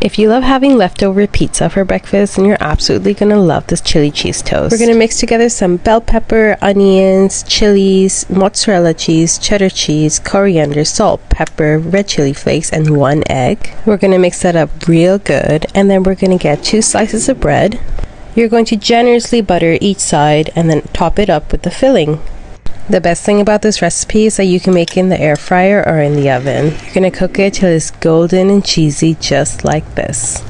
If you love having leftover pizza for breakfast, then you're absolutely gonna love this chili cheese toast. We're gonna mix together some bell pepper, onions, chilies, mozzarella cheese, cheddar cheese, coriander, salt, pepper, red chili flakes, and 1 egg. We're gonna mix that up real good, and then we're gonna get 2 slices of bread. You're going to generously butter each side and then top it up with the filling. The best thing about this recipe is that you can make it in the air fryer or in the oven. You're gonna cook it till it's golden and cheesy just like this.